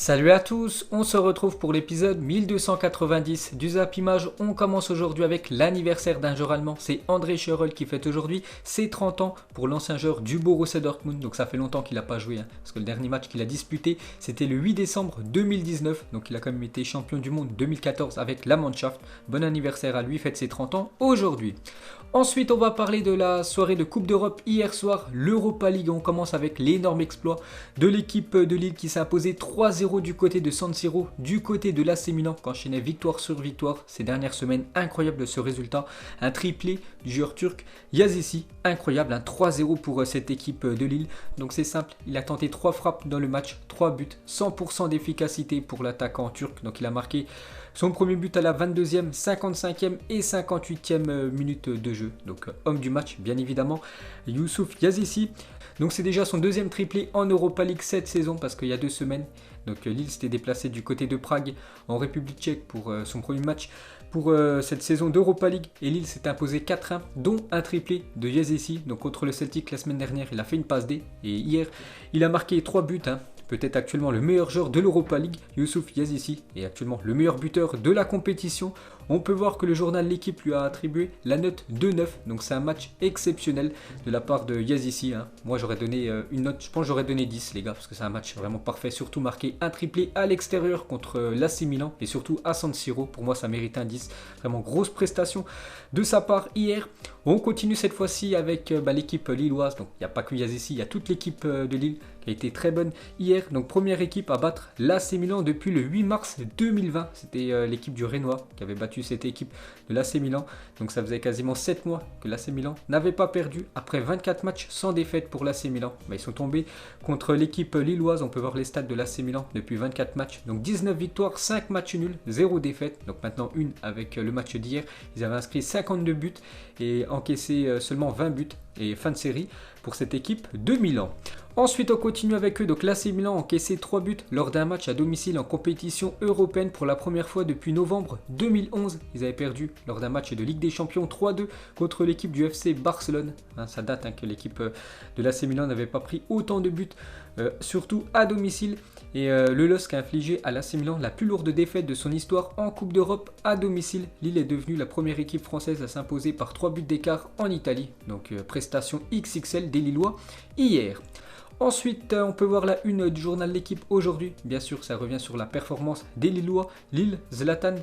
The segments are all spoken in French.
Salut à tous, on se retrouve pour l'épisode 1290 du Zap Image. On commence aujourd'hui avec l'anniversaire d'un joueur allemand, c'est André Schürrle qui fête aujourd'hui ses 30 ans pour l'ancien joueur du Borussia Dortmund. Donc ça fait longtemps qu'il n'a pas joué, parce que le dernier match qu'il a disputé c'était le 8 décembre 2019. Donc il a quand même été champion du monde 2014 avec la Mannschaft. Bon anniversaire à lui, il fête ses 30 ans aujourd'hui. Ensuite, on va parler de la soirée de Coupe d'Europe hier soir, l'Europa League. On commence avec l'énorme exploit de l'équipe de Lille qui s'est imposée 3-0 du côté de San Siro, du côté de l'AC Milan, qui enchaînait victoire sur victoire ces dernières semaines. Incroyable ce résultat, un triplé du joueur turc Yazisi, incroyable, un 3-0 pour cette équipe de Lille. Donc c'est simple, il a tenté 3 frappes dans le match, 3 buts, 100% d'efficacité pour l'attaquant turc. Donc il a marqué son premier but à la 22e, 55e et 58e minute de jeu. Donc homme du match bien évidemment, Youssouf Yazisi. Donc c'est déjà son deuxième triplé en Europa League cette saison, parce qu'il y a 2 semaines. Donc Lille s'était déplacé du côté de Prague en République tchèque pour son premier match pour cette saison d'Europa League. Et Lille s'est imposé 4-1, dont un triplé de Yazisi. Donc contre le Celtic la semaine dernière, il a fait une passe D. Et hier, il a marqué 3 buts. Peut-être actuellement le meilleur joueur de l'Europa League, Youssouf Yazisi, est actuellement le meilleur buteur de la compétition. On peut voir que le journal L'équipe lui a attribué la note de 9, donc c'est un match exceptionnel de la part de Yazisi. Moi j'aurais donné une note, je pense que j'aurais donné 10 les gars, parce que c'est un match vraiment parfait, surtout marqué un triplé à l'extérieur contre l'AC Milan et surtout à San Siro. Pour moi ça mérite un 10, vraiment grosse prestation de sa part hier. On continue cette fois-ci avec l'équipe lilloise, donc il n'y a pas que Yazisi, il y a toute l'équipe de Lille qui a été très bonne hier. Donc première équipe à battre l'AC Milan depuis le 8 mars 2020, c'était l'équipe du Rénois qui avait battu cette équipe de l'AC Milan. Donc ça faisait quasiment 7 mois que l'AC Milan n'avait pas perdu après 24 matchs sans défaite pour l'AC Milan. Ils sont tombés contre l'équipe lilloise, on peut voir les stats de l'AC Milan depuis 24 matchs. Donc 19 victoires, 5 matchs nuls, 0 défaite. Donc maintenant une avec le match d'hier. Ils avaient inscrit 52 buts et encaissé seulement 20 buts. Et fin de série pour cette équipe de Milan. Ensuite on continue avec eux, donc l'AC Milan a encaissé 3 buts lors d'un match à domicile en compétition européenne pour la première fois depuis novembre 2011. Ils avaient perdu lors d'un match de Ligue des Champions 3-2 contre l'équipe du FC Barcelone. Ça date que l'équipe de l'AC Milan n'avait pas pris autant de buts, surtout à domicile. Et le LOSC a infligé à l'AC Milan la plus lourde défaite de son histoire en Coupe d'Europe à domicile. Lille est devenue la première équipe française à s'imposer par 3 buts d'écart en Italie. Donc prestation XXL des Lillois hier. Ensuite, on peut voir la une du journal L'équipe aujourd'hui. Bien sûr, ça revient sur la performance des Lillois. Lille, Zlatan,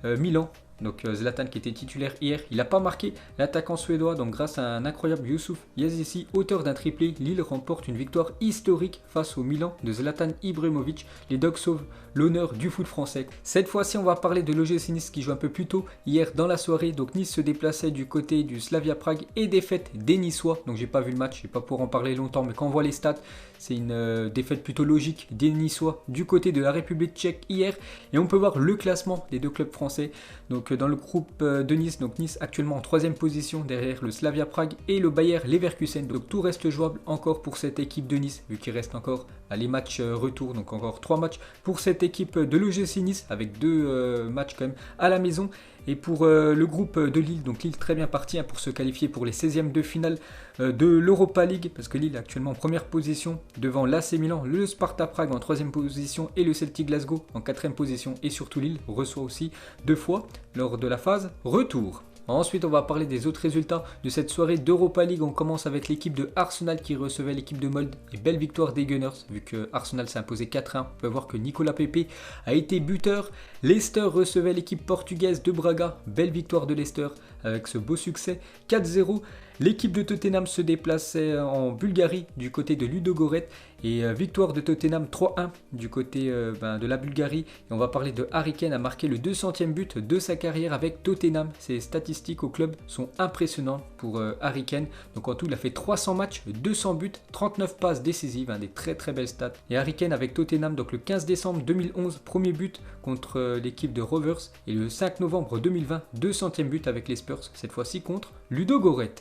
Milan. Donc Zlatan qui était titulaire hier, il n'a pas marqué, l'attaquant suédois. Donc grâce à un incroyable Youssouf Yazisi, auteur d'un triplé, Lille remporte une victoire historique face au Milan de Zlatan Ibrahimovic. Les Dogs sauvent l'honneur du foot français. Cette fois-ci on va parler de l'OGC Nice qui joue un peu plus tôt hier dans la soirée. Donc Nice se déplaçait du côté du Slavia Prague et défaite des Niçois. Donc j'ai pas vu le match, je vais pas pouvoir en parler longtemps, mais quand on voit les stats, c'est une défaite plutôt logique des Niçois du côté de la République tchèque hier. Et on peut voir le classement des deux clubs français. Donc dans le groupe de Nice, donc Nice actuellement en 3e position derrière le Slavia Prague et le Bayer Leverkusen. Donc tout reste jouable encore pour cette équipe de Nice, vu qu'il reste encore les matchs retour, donc encore 3 matchs pour cette équipe de l'OGC Nice, avec 2 matchs quand même à la maison. Et pour le groupe de Lille, donc Lille très bien parti pour se qualifier pour les 16e de finale de l'Europa League, parce que Lille est actuellement en première position devant l'AC Milan, le Sparta Prague en 3e position et le Celtic Glasgow en 4e position. Et surtout Lille reçoit aussi 2 fois lors de la phase retour. Ensuite, on va parler des autres résultats de cette soirée d'Europa League. On commence avec l'équipe de Arsenal qui recevait l'équipe de Molde. Et belle victoire des Gunners, vu que Arsenal s'est imposé 4-1. On peut voir que Nicolas Pepe a été buteur. Leicester recevait l'équipe portugaise de Braga. Belle victoire de Leicester avec ce beau succès 4-0. L'équipe de Tottenham se déplaçait en Bulgarie du côté de Ludogorets et victoire de Tottenham 3-1 du côté de la Bulgarie. Et on va parler de Harry Kane a marqué le 200e but de sa carrière avec Tottenham. Ses statistiques au club sont impressionnantes pour Harry Kane. Donc en tout, il a fait 300 matchs, 200 buts, 39 passes décisives, des très très belles stats. Et Harry Kane avec Tottenham, donc le 15 décembre 2011, premier but contre l'équipe de Rovers. Et le 5 novembre 2020, 200e but avec les Spurs, cette fois-ci contre Ludogorets.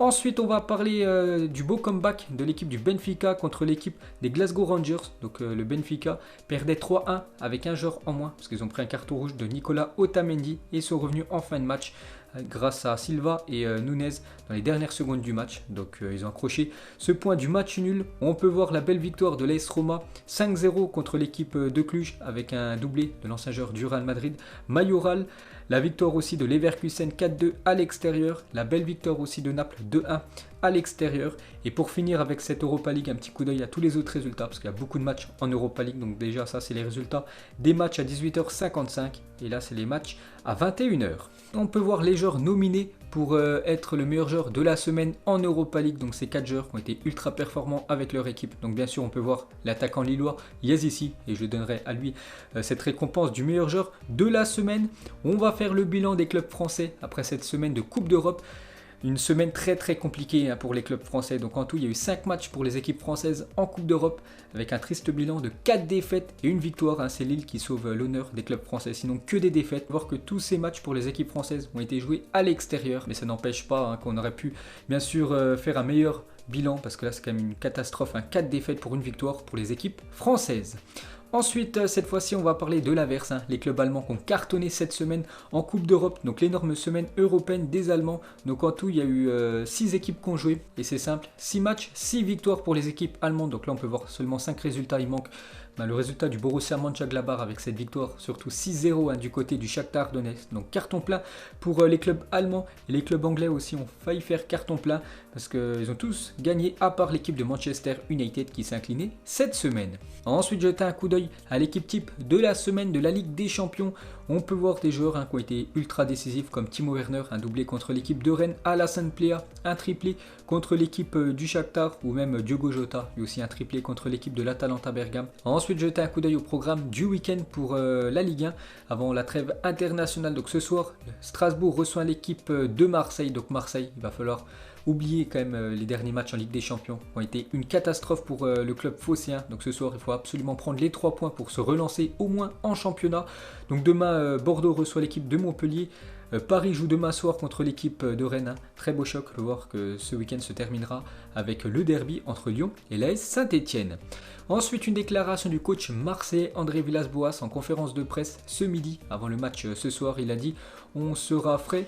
Ensuite, on va parler du beau comeback de l'équipe du Benfica contre l'équipe des Glasgow Rangers. Donc le Benfica perdait 3-1 avec un joueur en moins parce qu'ils ont pris un carton rouge de Nicolas Otamendi et sont revenus en fin de match. grâce à Silva et Nunez dans les dernières secondes du match. Donc ils ont accroché ce point du match nul. On peut voir la belle victoire de l'AS Roma 5-0 contre l'équipe de Cluj avec un doublé de l'ancien joueur du Real Madrid, Mayoral. La victoire aussi de Leverkusen 4-2 à l'extérieur. La belle victoire aussi de Naples 2-1 à l'extérieur. Et pour finir avec cette Europa League, un petit coup d'œil à tous les autres résultats parce qu'il y a beaucoup de matchs en Europa League. Donc déjà ça c'est les résultats des matchs à 18h55 et là c'est les matchs à 21h. On peut voir les joueurs nominés pour être le meilleur joueur de la semaine en Europa League. Donc ces 4 joueurs qui ont été ultra performants avec leur équipe. Donc bien sûr on peut voir l'attaquant lillois Yazici et je donnerai à lui cette récompense du meilleur joueur de la semaine. On va faire le bilan des clubs français après cette semaine de Coupe d'Europe. Une semaine très compliquée pour les clubs français. Donc en tout, il y a eu 5 matchs pour les équipes françaises en Coupe d'Europe avec un triste bilan de 4 défaites et une victoire. C'est Lille qui sauve l'honneur des clubs français, sinon que des défaites. On va voir que tous ces matchs pour les équipes françaises ont été joués à l'extérieur, mais ça n'empêche pas qu'on aurait pu bien sûr faire un meilleur bilan parce que là c'est quand même une catastrophe. 4 défaites pour une victoire pour les équipes françaises. Ensuite, cette fois-ci, on va parler de l'inverse, les clubs allemands qui ont cartonné cette semaine en Coupe d'Europe, donc l'énorme semaine européenne des Allemands. Donc en tout, il y a eu 6 équipes qui ont joué, et c'est simple, 6 matchs, 6 victoires pour les équipes allemandes. Donc là, on peut voir seulement 5 résultats, il manque le résultat du Borussia Mönchengladbach avec cette victoire, surtout 6-0 du côté du Shakhtar Donetsk. Donc carton plein pour les clubs allemands et les clubs anglais aussi ont failli faire carton plein parce qu'ils ont tous gagné à part l'équipe de Manchester United qui s'est inclinée cette semaine. Ensuite, jeter un coup d'œil à l'équipe type de la semaine de la Ligue des Champions. On peut voir des joueurs qui ont été ultra décisifs comme Timo Werner, un doublé contre l'équipe de Rennes, Alassane Plea, un triplé contre l'équipe du Shakhtar ou même Diogo Jota, lui aussi un triplé contre l'équipe de l'Atalanta Bergame. Ensuite, jeter un coup d'œil au programme du week-end pour la Ligue 1 avant la trêve internationale. Donc ce soir, Strasbourg reçoit l'équipe de Marseille. Donc Marseille, il va falloir oublier quand même les derniers matchs en Ligue des Champions ont été une catastrophe pour le club phocéen. Donc ce soir, il faut absolument prendre les 3 points pour se relancer au moins en championnat. Donc demain, Bordeaux reçoit l'équipe de Montpellier. Paris joue demain soir contre l'équipe de Rennes. Très beau choc, on va voir que ce week-end se terminera avec le derby entre Lyon et l'AS Saint-Etienne. Ensuite, une déclaration du coach marseillais André Villas-Boas en conférence de presse ce midi. Avant le match ce soir, il a dit « On sera frais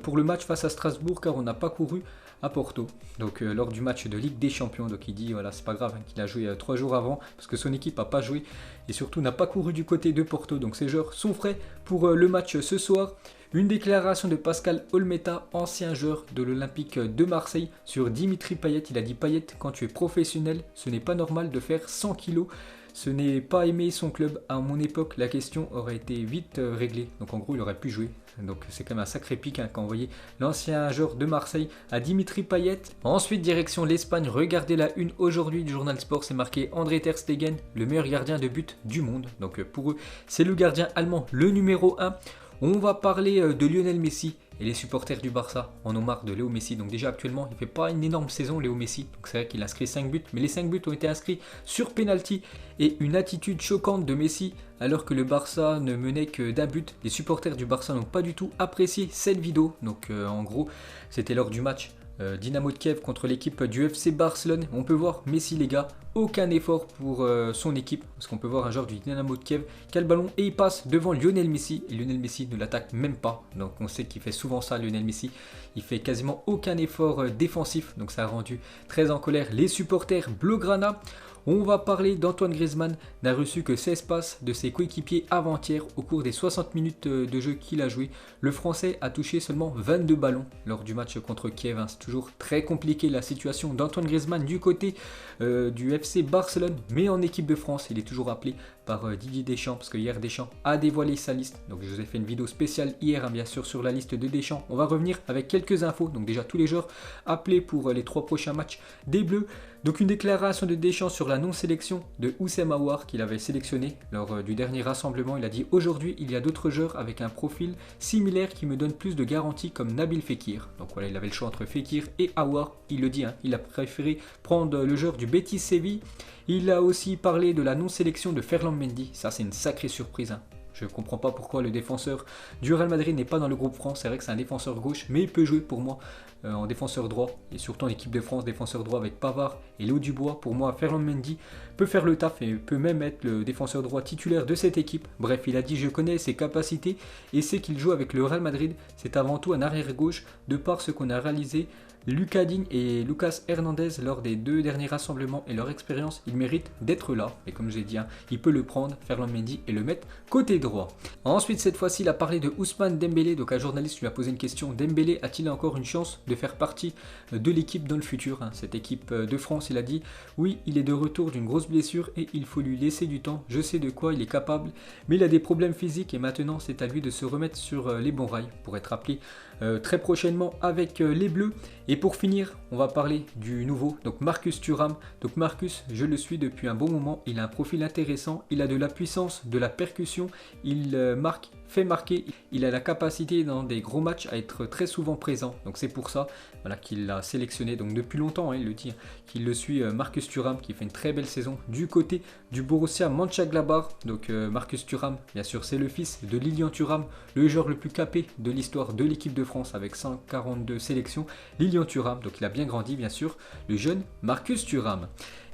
pour le match face à Strasbourg car on n'a pas couru à Porto ». Donc lors du match de Ligue des Champions, donc il dit voilà, c'est pas grave qu'il a joué 3 jours avant parce que son équipe n'a pas joué et surtout n'a pas couru du côté de Porto. Donc ces joueurs sont frais pour le match ce soir. Une déclaration de Pascal Olmeta, ancien joueur de l'Olympique de Marseille, sur Dimitri Payet. Il a dit « Payet, quand tu es professionnel, ce n'est pas normal de faire 100 kilos. Ce n'est pas aimer son club. À mon époque, la question aurait été vite réglée. » Donc en gros, il aurait pu jouer. Donc c'est quand même un sacré pic qu'a envoyé l'ancien joueur de Marseille à Dimitri Payet. Ensuite, direction l'Espagne. Regardez la une aujourd'hui du journal Sport. C'est marqué André Ter Stegen, le meilleur gardien de but du monde. Donc pour eux, c'est le gardien allemand, le numéro 1. On va parler de Lionel Messi et les supporters du Barça en ont marre de Léo Messi. Donc déjà actuellement, il ne fait pas une énorme saison Léo Messi. Donc c'est vrai qu'il a inscrit 5 buts, mais les 5 buts ont été inscrits sur penalty et une attitude choquante de Messi alors que le Barça ne menait que d'un but. Les supporters du Barça n'ont pas du tout apprécié cette vidéo. Donc en gros, c'était lors du match Dynamo de Kiev contre l'équipe du FC Barcelone. On peut voir Messi les gars, aucun effort pour son équipe parce qu'on peut voir un joueur du Dynamo de Kiev qui a le ballon et il passe devant Lionel Messi et Lionel Messi ne l'attaque même pas. Donc on sait qu'il fait souvent ça Lionel Messi, il fait quasiment aucun effort défensif, donc ça a rendu très en colère les supporters blaugrana. On va parler d'Antoine Griezmann, n'a reçu que 16 passes de ses coéquipiers avant-hier au cours des 60 minutes de jeu qu'il a joué. Le Français a touché seulement 22 ballons lors du match contre Kiev. C'est toujours très compliqué la situation d'Antoine Griezmann du côté du FC Barcelone, mais en équipe de France, il est toujours appelé par Didier Deschamps parce que hier Deschamps a dévoilé sa liste. Donc je vous ai fait une vidéo spéciale hier bien sûr sur la liste de Deschamps. On va revenir avec quelques infos. Donc déjà tous les joueurs appelés pour les 3 prochains matchs des Bleus. Donc une déclaration de Deschamps sur la non-sélection de Houssem Aouar qu'il avait sélectionné lors du dernier rassemblement. Il a dit « Aujourd'hui, il y a d'autres joueurs avec un profil similaire qui me donnent plus de garanties comme Nabil Fekir. » Donc voilà, il avait le choix entre Fekir et Aouar. Il le dit, il a préféré prendre le joueur du Betis Séville. Il a aussi parlé de la non-sélection de Ferland Mendy. Ça, c'est une sacrée surprise. Je ne comprends pas pourquoi le défenseur du Real Madrid n'est pas dans le groupe France. C'est vrai que c'est un défenseur gauche, mais il peut jouer pour moi en défenseur droit. Et surtout en équipe de France, défenseur droit avec Pavard et Léo Dubois. Pour moi, Ferland Mendy peut faire le taf et peut même être le défenseur droit titulaire de cette équipe. Bref, il a dit je connais ses capacités et c'est qu'il joue avec le Real Madrid. C'est avant tout un arrière gauche de par ce qu'on a réalisé. Lucas Digne et Lucas Hernandez lors des 2 derniers rassemblements et leur expérience, ils méritent d'être là. Et comme j'ai dit, il peut le prendre, Ferland Mendy, et le mettre côté droit. Ensuite, cette fois-ci, il a parlé de Ousmane Dembélé. Donc un journaliste lui a posé une question. Dembélé a-t-il encore une chance de faire partie de l'équipe dans le futur, cette équipe de France? Il a dit oui, il est de retour d'une grosse blessure et il faut lui laisser du temps. Je sais de quoi il est capable, mais il a des problèmes physiques et maintenant c'est à lui de se remettre sur les bons rails pour être appelé très prochainement avec les Bleus. Et pour finir, on va parler du nouveau, donc Marcus Thuram. Donc Marcus, je le suis depuis un bon moment, il a un profil intéressant, il a de la puissance, de la percussion, il marque, fait marquer, il a la capacité dans des gros matchs à être très souvent présent. Donc c'est pour ça voilà, qu'il l'a sélectionné, donc depuis longtemps, il le dit, qu'il le suit, Marcus Thuram, qui fait une très belle saison du côté du Borussia Mönchengladbach. Donc Marcus Thuram, bien sûr, c'est le fils de Lilian Thuram, le joueur le plus capé de l'histoire de l'équipe de France avec 142 sélections. Lilian Thuram, donc il a bien grandi, bien sûr, le jeune Marcus Thuram.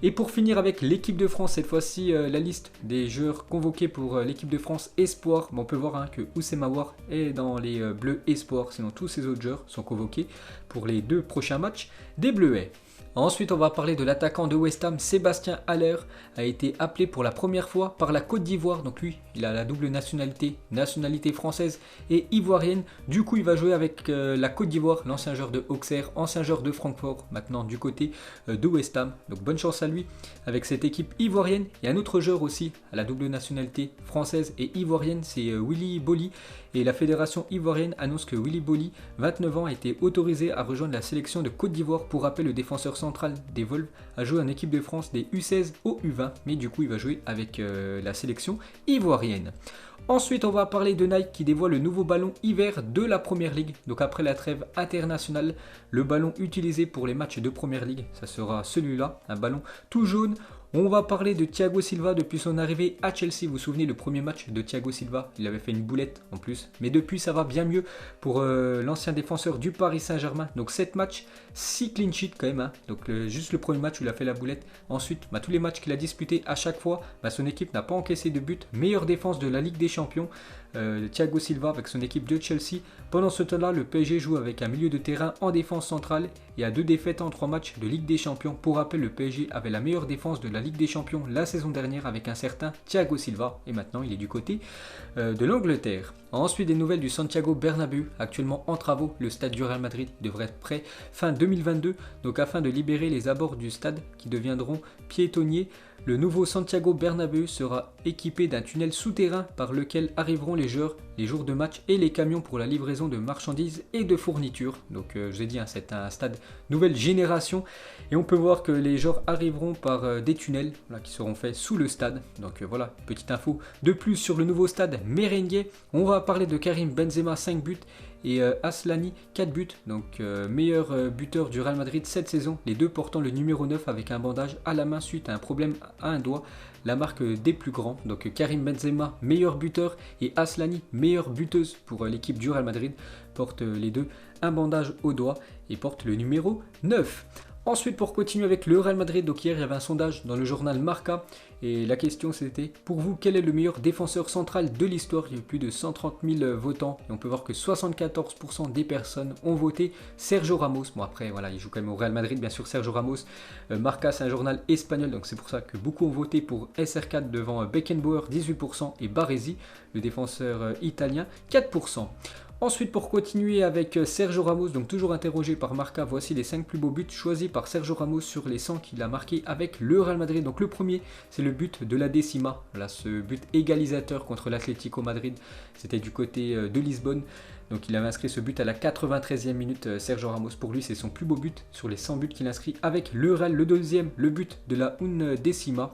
Et pour finir avec l'équipe de France, cette fois-ci, la liste des joueurs convoqués pour l'équipe de France Espoir. Bon, on peut voir que Houssem Aouar est dans les Bleus Espoir, sinon tous ces autres joueurs sont convoqués pour les 2 prochains matchs des Bleuets. Ensuite, on va parler de l'attaquant de West Ham, Sébastien Haller, a été appelé pour la première fois par la Côte d'Ivoire. Donc lui, il a la double nationalité, nationalité française et ivoirienne. Du coup, il va jouer avec la Côte d'Ivoire, l'ancien joueur de Auxerre, ancien joueur de Francfort, maintenant du côté de West Ham. Donc bonne chance à lui avec cette équipe ivoirienne. Il y a un autre joueur aussi à la double nationalité française et ivoirienne, c'est Willy Boli. Et la fédération ivoirienne annonce que Willy Boli, 29 ans, a été autorisé à rejoindre la sélection de Côte d'Ivoire. Pour rappel, le défenseur central des Volves a joué en équipe de France des U16 au U20, mais du coup il va jouer avec la sélection ivoirienne. Ensuite, on va parler de Nike qui dévoile le nouveau ballon hiver de la Première Ligue. Donc après la trêve internationale, le ballon utilisé pour les matchs de Première Ligue, ça sera celui-là, un ballon tout jaune. On va parler de Thiago Silva depuis son arrivée à Chelsea. Vous vous souvenez, le premier match de Thiago Silva, il avait fait une boulette en plus. Mais depuis, ça va bien mieux pour l'ancien défenseur du Paris Saint-Germain. Donc 7 matchs, 6 clean sheets quand même. Donc juste le premier match où il a fait la boulette. Ensuite, tous les matchs qu'il a disputés à chaque fois, son équipe n'a pas encaissé de but. Meilleure défense de la Ligue des Champions. Thiago Silva avec son équipe de Chelsea. Pendant ce temps-là, le PSG joue avec un milieu de terrain en défense centrale et a 2 défaites en 3 matchs de Ligue des Champions. Pour rappel, le PSG avait la meilleure défense de la Ligue des Champions la saison dernière avec un certain Thiago Silva et maintenant il est du côté de l'Angleterre. Ensuite, des nouvelles du Santiago Bernabéu, actuellement en travaux. Le stade du Real Madrid devrait être prêt fin 2022, donc afin de libérer les abords du stade qui deviendront piétonniers. Le nouveau Santiago Bernabéu sera équipé d'un tunnel souterrain par lequel arriveront les joueurs les jours de match et les camions pour la livraison de marchandises et de fournitures. Donc je vous ai dit, c'est un stade nouvelle génération et on peut voir que les joueurs arriveront par des tunnels qui seront faits sous le stade. Donc voilà, petite info de plus sur le nouveau stade merengue. On va parler de Karim Benzema, 5 buts et Aslani 4 buts, donc meilleur buteur du Real Madrid cette saison, les deux portant le numéro 9 avec un bandage à la main suite à un problème à un doigt, la marque des plus grands. Donc Karim Benzema meilleur buteur et Aslani meilleure buteuse pour l'équipe du Real Madrid, portent les deux un bandage au doigt et portent le numéro 9. Ensuite, pour continuer avec le Real Madrid, donc hier il y avait un sondage dans le journal Marca et la question c'était: pour vous, quel est le meilleur défenseur central de l'histoire? Il y a eu plus de 130 000 votants et on peut voir que 74% des personnes ont voté Sergio Ramos. Bon après voilà, il joue quand même au Real Madrid bien sûr, Sergio Ramos. Marca, c'est un journal espagnol, donc c'est pour ça que beaucoup ont voté pour SR4 devant Beckenbauer 18% et Baresi, le défenseur italien, 4%. Ensuite, pour continuer avec Sergio Ramos, donc toujours interrogé par Marca, voici les 5 plus beaux buts choisis par Sergio Ramos sur les 100 qu'il a marqué avec le Real Madrid. Donc le premier, c'est le but de la Décima, voilà, ce but égalisateur contre l'Atlético Madrid, c'était du côté de Lisbonne. Donc il avait inscrit ce but à la 93e minute, Sergio Ramos. Pour lui, c'est son plus beau but sur les 100 buts qu'il inscrit avec le Real. Le deuxième, le but de la Undécima.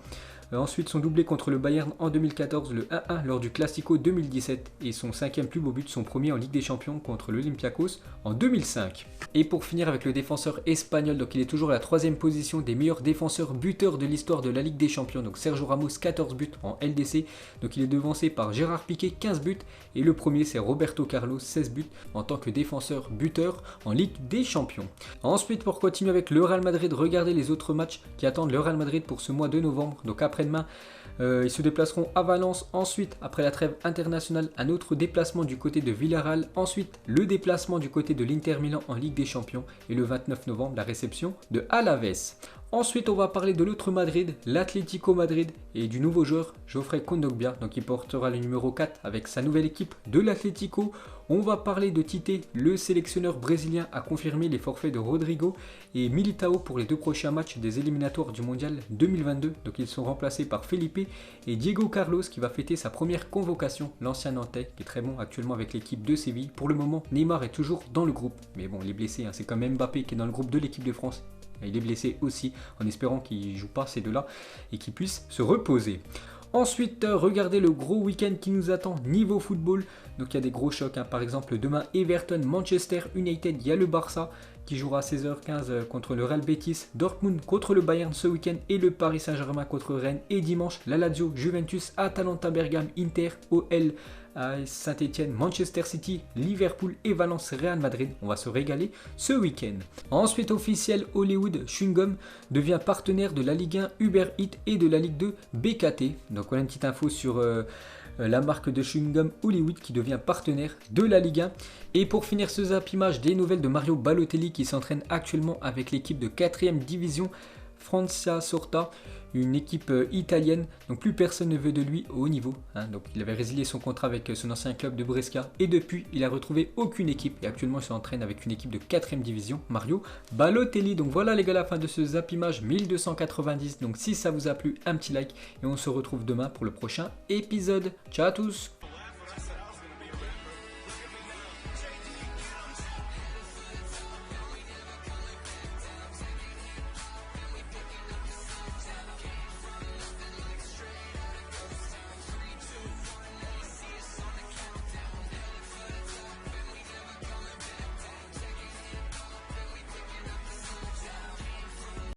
Ensuite son doublé contre le Bayern en 2014, le 1-1 lors du Classico 2017 et son 5e plus beau but, son premier en Ligue des Champions contre l'Olympiakos en 2005. Et pour finir avec le défenseur espagnol, donc il est toujours à la 3e position des meilleurs défenseurs buteurs de l'histoire de la Ligue des Champions. Donc Sergio Ramos 14 buts en LDC, donc il est devancé par Gérard Piqué 15 buts et le premier c'est Roberto Carlos 16 buts en tant que défenseur buteur en Ligue des Champions. Ensuite pour continuer avec le Real Madrid, regardez les autres matchs qui attendent le Real Madrid pour ce mois de novembre. Donc après-demain ils se déplaceront à Valence, ensuite après la trêve internationale un autre déplacement du côté de Villarreal, ensuite le déplacement du côté de l'Inter Milan en Ligue des Champions et le 29 novembre la réception de Alaves. Ensuite, on va parler de l'autre Madrid, l'Atlético Madrid et du nouveau joueur Geoffrey Kondogbia, donc il portera le numéro 4 avec sa nouvelle équipe de l'Atlético. On va parler de Tite, le sélectionneur brésilien a confirmé les forfaits de Rodrigo et Militao pour les 2 prochains matchs des éliminatoires du Mondial 2022. Donc ils sont remplacés par Felipe et Diego Carlos qui va fêter sa première convocation, l'ancien Nantais qui est très bon actuellement avec l'équipe de Séville. Pour le moment, Neymar est toujours dans le groupe, mais bon, il est blessé, c'est quand même Mbappé qui est dans le groupe de l'équipe de France. Il est blessé aussi, en espérant qu'il ne joue pas ces deux-là et qu'il puisse se reposer. Ensuite, regardez le gros week-end qui nous attend niveau football. Donc il y a des gros chocs, par exemple demain Everton, Manchester United, il y a le Barça qui jouera à 16h15 contre le Real Betis, Dortmund contre le Bayern ce week-end et le Paris Saint-Germain contre Rennes. Et dimanche, la Lazio, Juventus, Atalanta Bergame, Inter, OL, Saint-Etienne, Manchester City, Liverpool et Valence Real Madrid. On va se régaler ce week-end. Ensuite officiel, Hollywood Chewing Gum devient partenaire de la Ligue 1 Uber Eats et de la Ligue 2 BKT. Donc voilà une petite info sur la marque de chewing gum Hollywood qui devient partenaire de la Ligue 1. Et pour finir ce zap image, des nouvelles de Mario Balotelli qui s'entraîne actuellement avec l'équipe de 4e division Francia Sorta, une équipe italienne, donc plus personne ne veut de lui au haut niveau. Donc il avait résilié son contrat avec son ancien club de Brescia et depuis il a retrouvé aucune équipe et actuellement il s'entraîne avec une équipe de 4e division, Mario Balotelli. Donc voilà les gars, la fin de ce zap image 1290. Donc si ça vous a plu, un petit like et on se retrouve demain pour le prochain épisode. Ciao à tous.